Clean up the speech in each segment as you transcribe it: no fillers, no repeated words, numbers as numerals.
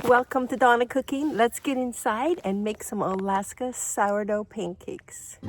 Welcome to Donna Cooking. Let's get inside and make some Alaska sourdough pancakes.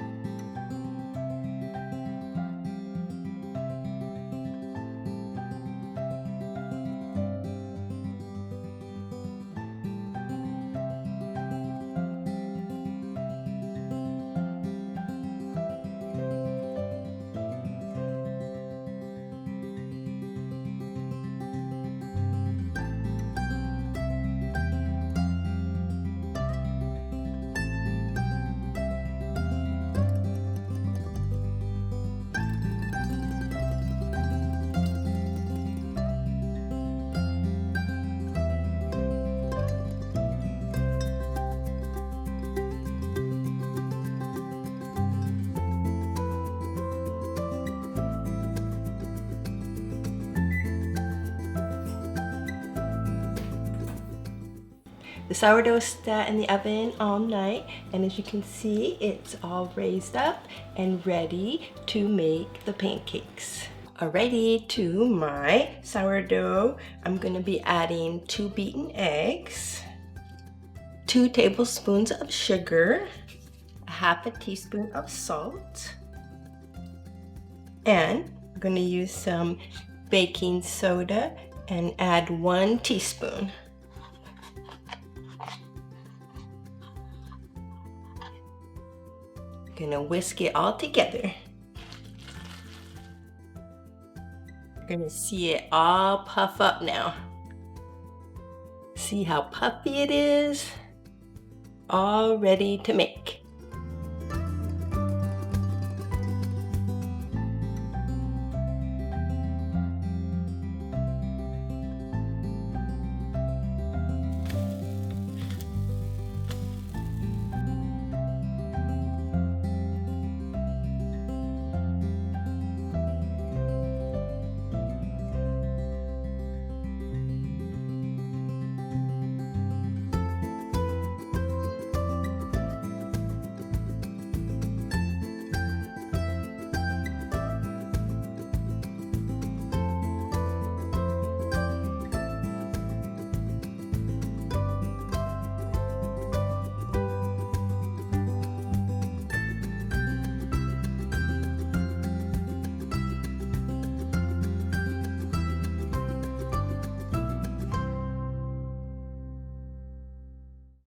The sourdough sat in the oven all night, and as you can see, it's all raised up and ready to make the pancakes. Alrighty, to my sourdough, I'm gonna be adding 2 beaten eggs, 2 tablespoons of sugar, 1/2 teaspoon of salt, and I'm gonna use some baking soda and add 1 teaspoon. Gonna whisk it all together. You're gonna see it all puff up now. See how puffy it is? All ready to make.